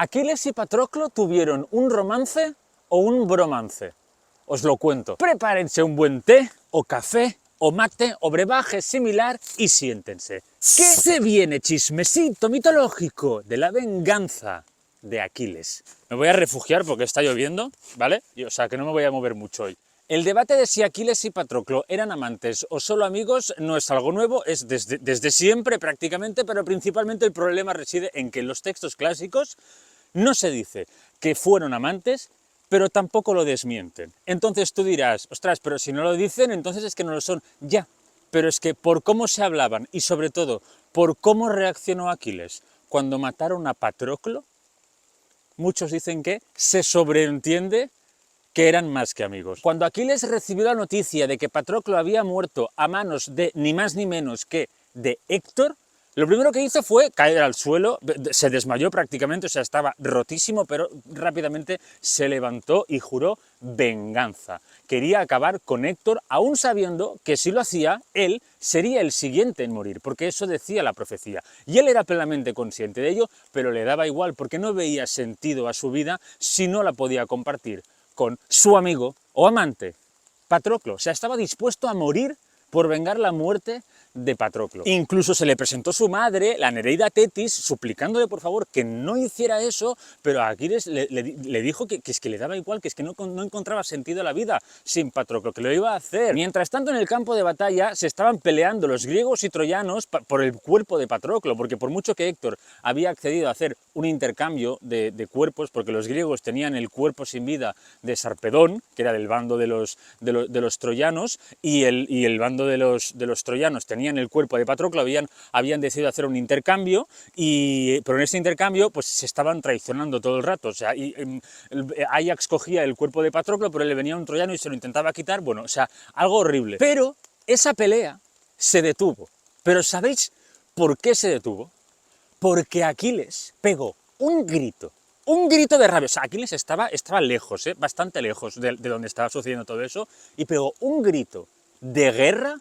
¿Aquiles y Patroclo tuvieron un romance o un bromance? Os lo cuento. Prepárense un buen té, o café, o mate, o brebaje similar y siéntense. ¿Qué se viene? Chismecito mitológico de la venganza de Aquiles. Me voy a refugiar porque está lloviendo, ¿vale? O sea, que no me voy a mover mucho hoy. El debate de si Aquiles y Patroclo eran amantes o solo amigos no es algo nuevo, es desde siempre prácticamente, pero principalmente el problema reside en que en los textos clásicos no se dice que fueron amantes, pero tampoco lo desmienten. Entonces tú dirás, ostras, pero si no lo dicen, entonces es que no lo son. Ya, pero es que por cómo se hablaban y sobre todo por cómo reaccionó Aquiles cuando mataron a Patroclo, muchos dicen que se sobreentiende que eran más que amigos. Cuando Aquiles recibió la noticia de que Patroclo había muerto a manos de ni más ni menos que de Héctor, lo primero que hizo fue caer al suelo, se desmayó prácticamente, o sea, estaba rotísimo, pero rápidamente se levantó y juró venganza. Quería acabar con Héctor, aún sabiendo que si lo hacía, él sería el siguiente en morir, porque eso decía la profecía. Y él era plenamente consciente de ello, pero le daba igual, porque no veía sentido a su vida si no la podía compartir con su amigo o amante, Patroclo. O sea, estaba dispuesto a morir por vengar la muerte de Patroclo. Incluso se le presentó su madre, la Nereida Tetis, suplicándole por favor que no hiciera eso, pero a Aquiles le dijo que es que le daba igual, que es que no encontraba sentido a la vida sin Patroclo, que lo iba a hacer. Mientras tanto, en el campo de batalla se estaban peleando los griegos y troyanos por el cuerpo de Patroclo, porque por mucho que Héctor había accedido a hacer un intercambio de cuerpos, porque los griegos tenían el cuerpo sin vida de Sarpedón, que era del bando de los troyanos, y el bando de los troyanos tenían el cuerpo de Patroclo, habían decidido hacer un intercambio, pero en ese intercambio pues se estaban traicionando todo el rato. O sea, Ajax cogía el cuerpo de Patroclo, pero le venía un troyano y se lo intentaba quitar, bueno, o sea, algo horrible. Pero esa pelea se detuvo. ¿Pero sabéis por qué se detuvo? Porque Aquiles pegó un grito de rabia. O sea, Aquiles estaba lejos, bastante lejos de donde estaba sucediendo todo eso, y pegó un grito de guerra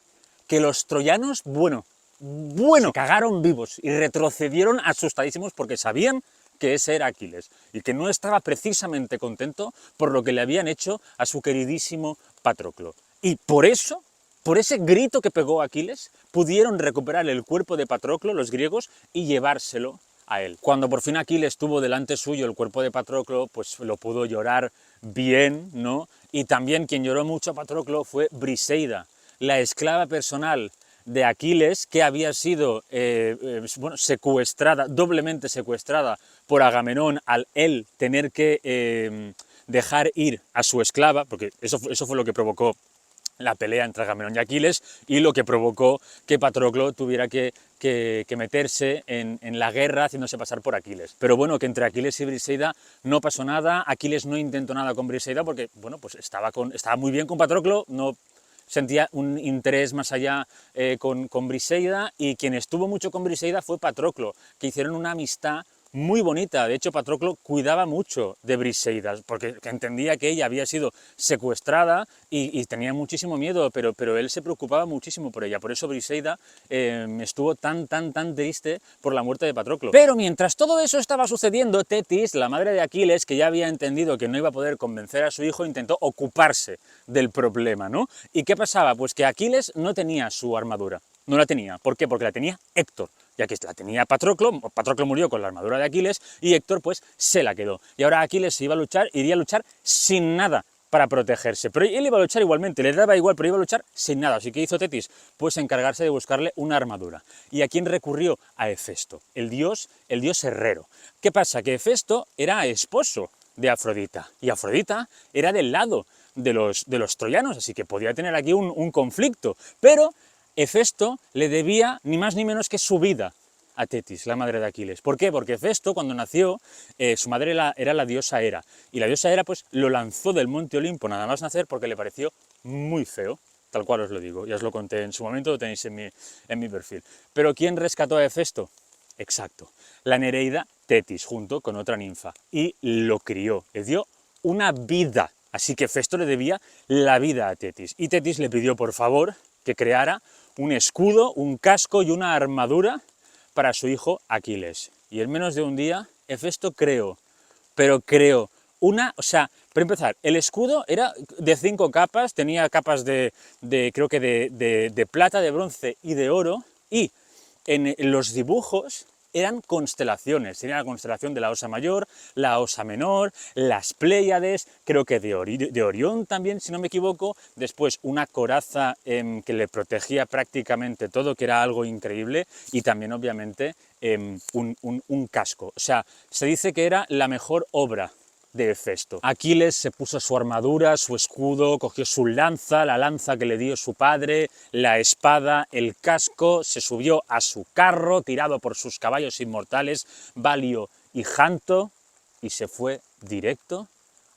que los troyanos, bueno, se cagaron vivos y retrocedieron asustadísimos porque sabían que ese era Aquiles y que no estaba precisamente contento por lo que le habían hecho a su queridísimo Patroclo. Y por eso, por ese grito que pegó Aquiles, pudieron recuperar el cuerpo de Patroclo, los griegos, y llevárselo a él. Cuando por fin Aquiles tuvo delante suyo el cuerpo de Patroclo, pues lo pudo llorar bien, ¿no? Y también quien lloró mucho a Patroclo fue Briseida, la esclava personal de Aquiles, que había sido secuestrada, doblemente secuestrada por Agamenón al él tener que dejar ir a su esclava, porque eso fue lo que provocó la pelea entre Agamenón y Aquiles y lo que provocó que Patroclo tuviera que meterse en la guerra haciéndose pasar por Aquiles. Pero bueno, que entre Aquiles y Briseida no pasó nada, Aquiles no intentó nada con Briseida porque, bueno, pues estaba muy bien con Patroclo, no sentía un interés más allá con Briseida, y quien estuvo mucho con Briseida fue Patroclo, que hicieron una amistad muy bonita. De hecho, Patroclo cuidaba mucho de Briseida, porque entendía que ella había sido secuestrada y tenía muchísimo miedo, pero él se preocupaba muchísimo por ella. Por eso Briseida estuvo tan triste por la muerte de Patroclo. Pero mientras todo eso estaba sucediendo, Tetis, la madre de Aquiles, que ya había entendido que no iba a poder convencer a su hijo, intentó ocuparse del problema, ¿no? ¿Y qué pasaba? Pues que Aquiles no tenía su armadura. No la tenía. ¿Por qué? Porque la tenía Héctor, ya que la tenía Patroclo. Patroclo murió con la armadura de Aquiles y Héctor pues se la quedó. Y ahora Aquiles iría a luchar sin nada para protegerse. Pero él iba a luchar igualmente, le daba igual, pero iba a luchar sin nada. Así que hizo Tetis, pues encargarse de buscarle una armadura. ¿Y a quién recurrió? A Hefesto, el dios herrero. ¿Qué pasa? Que Hefesto era esposo de Afrodita, y Afrodita era del lado de los troyanos, así que podía tener aquí un conflicto. Pero Hefesto le debía ni más ni menos que su vida a Tetis, la madre de Aquiles. ¿Por qué? Porque Hefesto, cuando nació, su madre era la diosa Hera, y la diosa Hera pues lo lanzó del monte Olimpo nada más nacer porque le pareció muy feo, tal cual os lo digo, ya os lo conté en su momento, lo tenéis en mi perfil. Pero ¿quién rescató a Hefesto? Exacto, la Nereida Tetis, junto con otra ninfa, y lo crió, le dio una vida. Así que Hefesto le debía la vida a Tetis, y Tetis le pidió por favor que creara un escudo, un casco y una armadura para su hijo Aquiles. Y en menos de un día, Hefesto creó pero creó o sea, para empezar, el escudo era de 5 capas, tenía capas creo que de plata, de bronce y de oro, y en los dibujos eran constelaciones, tenía la constelación de la Osa Mayor, la Osa Menor, las Pléyades, creo que de Orión también, si no me equivoco, después una coraza que le protegía prácticamente todo, que era algo increíble, y también obviamente un casco, o sea, se dice que era la mejor obra de Hefesto. Aquiles se puso su armadura, su escudo, cogió su lanza, la lanza que le dio su padre, la espada, el casco, se subió a su carro, tirado por sus caballos inmortales, Valio y Janto, y se fue directo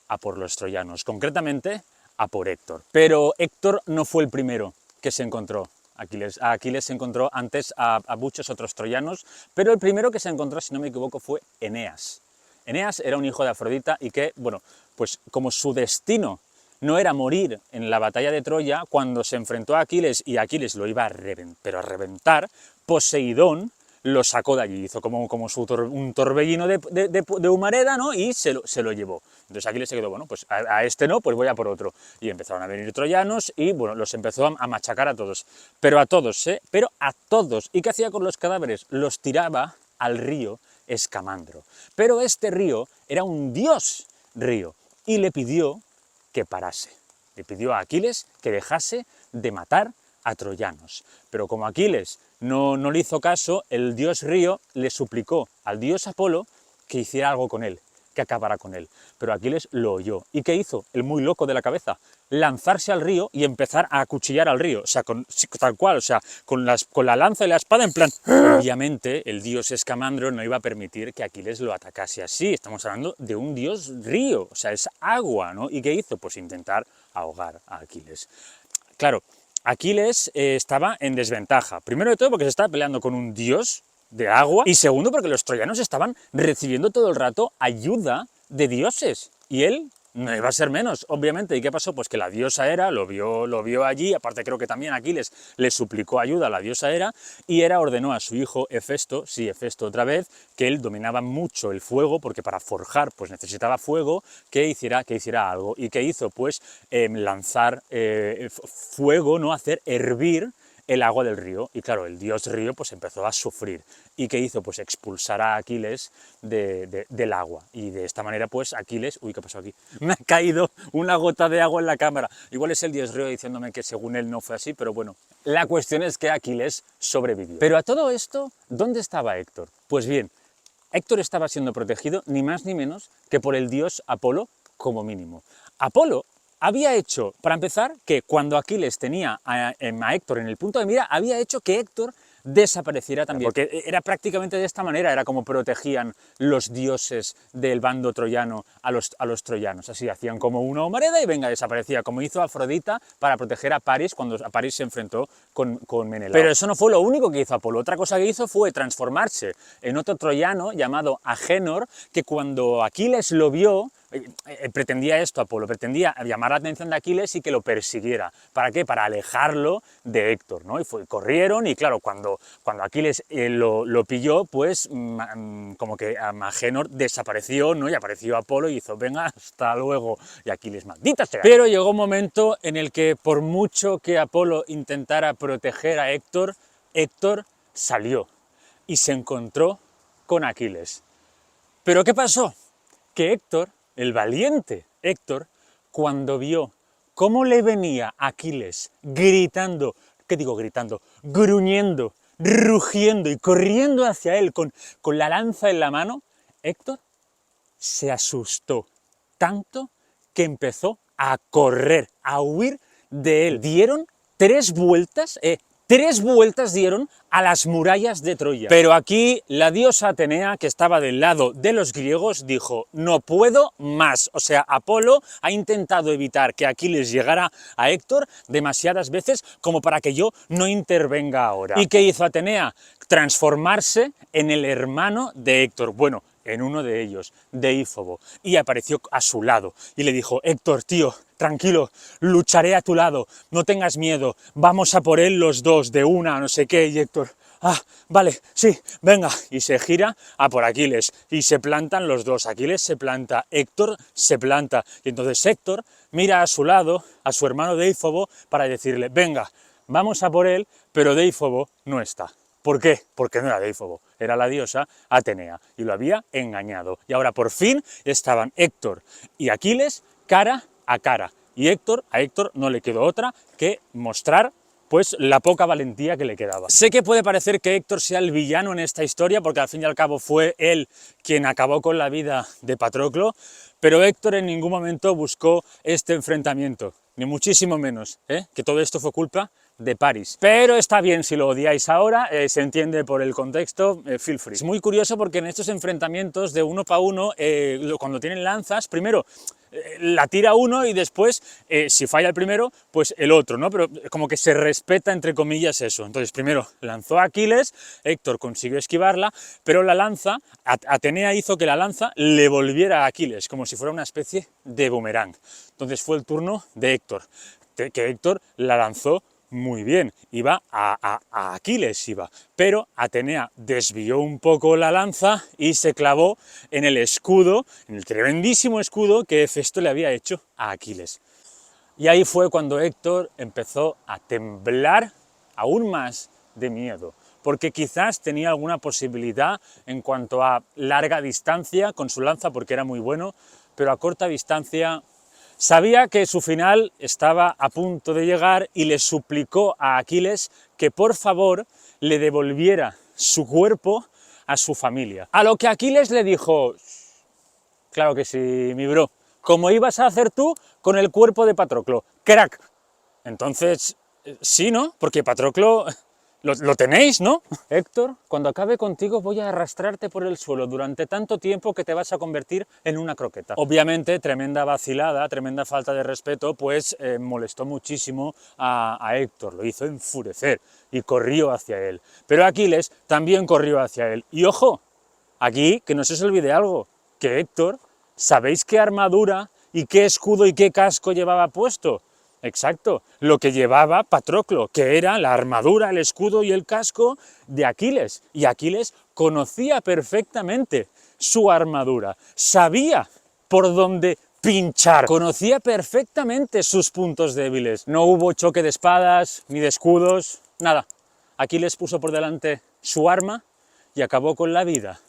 a por los troyanos, concretamente a por Héctor. Pero Héctor no fue el primero que se encontró. A Aquiles se encontró antes a muchos otros troyanos, pero el primero que se encontró, si no me equivoco, fue Eneas. Eneas era un hijo de Afrodita y que, bueno, pues como su destino no era morir en la batalla de Troya, cuando se enfrentó a Aquiles y Aquiles lo iba a reventar, Poseidón lo sacó de allí, hizo como un torbellino de humareda, ¿no? Y se lo llevó. Entonces Aquiles se quedó, bueno, pues a este no, pues voy a por otro. Y empezaron a venir troyanos y, bueno, los empezó a machacar a todos. Pero a todos, ¿eh? Pero a todos. ¿Y qué hacía con los cadáveres? Los tiraba al río Escamandro. Pero este río era un dios río y le pidió que parase. Le pidió a Aquiles que dejase de matar a troyanos. Pero como Aquiles no le hizo caso, el dios río le suplicó al dios Apolo que hiciera algo con él, que acabara con él. Pero Aquiles lo oyó. ¿Y qué hizo? El muy loco de la cabeza. Lanzarse al río y empezar a acuchillar al río. O sea, tal cual, o sea, con la lanza y la espada en plan... Obviamente, el dios Escamandro no iba a permitir que Aquiles lo atacase así. Estamos hablando de un dios río, o sea, es agua, ¿no? ¿Y qué hizo? Pues intentar ahogar a Aquiles. Claro, Aquiles estaba en desventaja. Primero de todo porque se estaba peleando con un dios de agua, y segundo porque los troyanos estaban recibiendo todo el rato ayuda de dioses, y él no iba a ser menos, obviamente. ¿Y qué pasó? Pues que la diosa Hera lo vio allí, aparte creo que también Aquiles le suplicó ayuda a la diosa Hera, y Hera ordenó a su hijo Hefesto, sí, Hefesto otra vez, que él dominaba mucho el fuego, porque para forjar pues necesitaba fuego, que hiciera algo. ¿Y qué hizo? Pues lanzar fuego, ¿no? Hacer hervir el agua del río, y claro, el dios río pues empezó a sufrir. ¿Y qué hizo? Pues expulsar a Aquiles del agua, y de esta manera pues Aquiles... Uy, ¿qué pasó aquí? Me ha caído una gota de agua en la cámara. Igual es el dios río diciéndome que según él no fue así, pero bueno, la cuestión es que Aquiles sobrevivió. Pero a todo esto, ¿dónde estaba Héctor? Pues bien, Héctor estaba siendo protegido ni más ni menos que por el dios Apolo, como mínimo. Apolo había hecho, para empezar, que cuando Aquiles tenía a Héctor en el punto de mira, había hecho que Héctor desapareciera también, porque era prácticamente de esta manera, era como protegían los dioses del bando troyano a los troyanos, así hacían como una humareda y venga, desaparecía, como hizo Afrodita para proteger a París cuando París se enfrentó con Menelao. Pero eso no fue lo único que hizo Apolo. Otra cosa que hizo fue transformarse en otro troyano llamado Agénor, que cuando Aquiles lo vio, pretendía esto Apolo, pretendía llamar la atención de Aquiles y que lo persiguiera. ¿Para qué? Para alejarlo de Héctor, ¿no? Y corrieron, y claro, cuando Aquiles lo pilló, pues como que Agénor desapareció, ¿no? Y apareció Apolo y hizo, venga, hasta luego. Y Aquiles, maldita sea. Pero llegó un momento en el que, por mucho que Apolo intentara proteger a Héctor, Héctor salió y se encontró con Aquiles. ¿Pero qué pasó? Que Héctor, el valiente Héctor, cuando vio cómo le venía Aquiles gritando, ¿qué digo gritando? Gruñendo, rugiendo y corriendo hacia él con la lanza en la mano, Héctor se asustó tanto que empezó a correr, a huir de él. Dieron 3 vueltas, 3 vueltas dieron a las murallas de Troya. Pero aquí la diosa Atenea, que estaba del lado de los griegos, dijo, no puedo más. O sea, Apolo ha intentado evitar que Aquiles llegara a Héctor demasiadas veces como para que yo no intervenga ahora. ¿Y qué hizo Atenea? Transformarse en el hermano de Héctor. Bueno, en uno de ellos, Deífobo, y apareció a su lado y le dijo, Héctor, tío, tranquilo, lucharé a tu lado, no tengas miedo, vamos a por él los dos, de una, no sé qué. Y Héctor, Ah, vale, sí, venga. Y se gira a por Aquiles. Y se plantan los dos. Aquiles se planta, Héctor se planta. Y entonces Héctor mira a su lado, a su hermano Déifobo, para decirle, venga, vamos a por él, pero Déifobo no está. ¿Por qué? Porque no era Déifobo, era la diosa Atenea, y lo había engañado. Y ahora por fin estaban Héctor y Aquiles cara a cara. Y a Héctor no le quedó otra que mostrar pues la poca valentía que le quedaba. Sé que puede parecer que Héctor sea el villano en esta historia, porque al fin y al cabo fue él quien acabó con la vida de Patroclo, pero Héctor en ningún momento buscó este enfrentamiento, ni muchísimo menos, que todo esto fue culpa de Paris. Pero está bien si lo odiáis ahora, se entiende por el contexto, feel free. Es muy curioso porque en estos enfrentamientos de uno para uno, cuando tienen lanzas, primero la tira uno y después, si falla el primero, pues el otro, ¿no? Pero como que se respeta, entre comillas, eso. Entonces, primero lanzó a Aquiles, Héctor consiguió esquivarla, pero la lanza, Atenea hizo que la lanza le volviera a Aquiles, como si fuera una especie de boomerang. Entonces fue el turno de Héctor, que Héctor la lanzó muy bien, iba a Aquiles, pero Atenea desvió un poco la lanza y se clavó en el escudo, en el tremendísimo escudo que Hefesto le había hecho a Aquiles. Y ahí fue cuando Héctor empezó a temblar aún más de miedo, porque quizás tenía alguna posibilidad en cuanto a larga distancia con su lanza, porque era muy bueno, pero a corta distancia sabía que su final estaba a punto de llegar y le suplicó a Aquiles que por favor le devolviera su cuerpo a su familia. A lo que Aquiles le dijo, claro que sí, mi bro, como ibas a hacer tú con el cuerpo de Patroclo, crack. Entonces, sí, ¿no? Porque Patroclo lo tenéis, ¿no? Héctor, cuando acabe contigo voy a arrastrarte por el suelo durante tanto tiempo que te vas a convertir en una croqueta. Obviamente, tremenda vacilada, tremenda falta de respeto, pues molestó muchísimo a Héctor, lo hizo enfurecer y corrió hacia él. Pero Aquiles también corrió hacia él. Y ojo, aquí que no se os olvide algo, que Héctor, ¿sabéis qué armadura y qué escudo y qué casco llevaba puesto? Exacto, lo que llevaba Patroclo, que era la armadura, el escudo y el casco de Aquiles. Y Aquiles conocía perfectamente su armadura, sabía por dónde pinchar, conocía perfectamente sus puntos débiles. No hubo choque de espadas ni de escudos, nada. Aquiles puso por delante su arma y acabó con la vida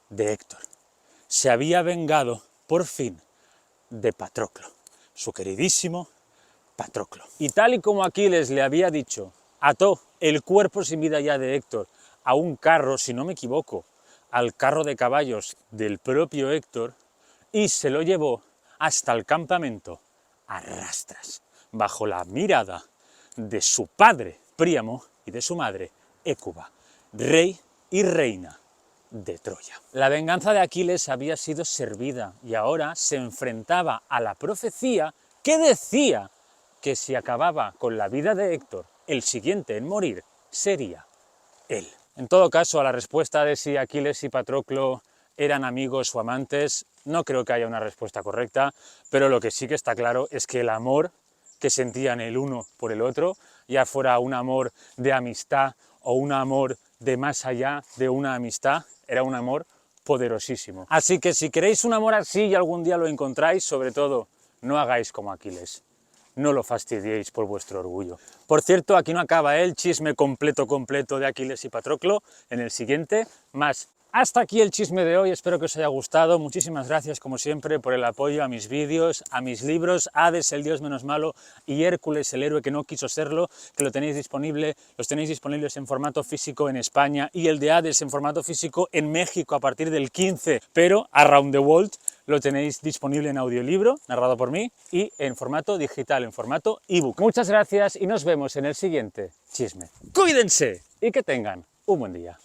de Héctor. Se había vengado, por fin, de Patroclo, su queridísimo Patroclo. Y tal y como Aquiles le había dicho, ató el cuerpo sin vida ya de Héctor a un carro, si no me equivoco, al carro de caballos del propio Héctor, y se lo llevó hasta el campamento a rastras, bajo la mirada de su padre Príamo y de su madre Hécuba, rey y reina de Troya. La venganza de Aquiles había sido servida y ahora se enfrentaba a la profecía que decía que si acababa con la vida de Héctor, el siguiente en morir sería él. En todo caso, a la respuesta de si Aquiles y Patroclo eran amigos o amantes, no creo que haya una respuesta correcta, pero lo que sí que está claro es que el amor que sentían el uno por el otro, ya fuera un amor de amistad o un amor de más allá de una amistad, era un amor poderosísimo. Así que si queréis un amor así y algún día lo encontráis, sobre todo, no hagáis como Aquiles. No lo fastidiéis por vuestro orgullo. Por cierto, aquí no acaba el chisme completo de Aquiles y Patroclo. En el siguiente, más. Hasta aquí el chisme de hoy, espero que os haya gustado. Muchísimas gracias, como siempre, por el apoyo a mis vídeos, a mis libros, Hades, el dios menos malo, y Hércules, el héroe que no quiso serlo, que los tenéis disponibles en formato físico en España, y el de Hades en formato físico en México a partir del 15, pero Around the World lo tenéis disponible en audiolibro, narrado por mí, y en formato digital, en formato ebook. Muchas gracias y nos vemos en el siguiente chisme. ¡Cuídense! Y que tengan un buen día.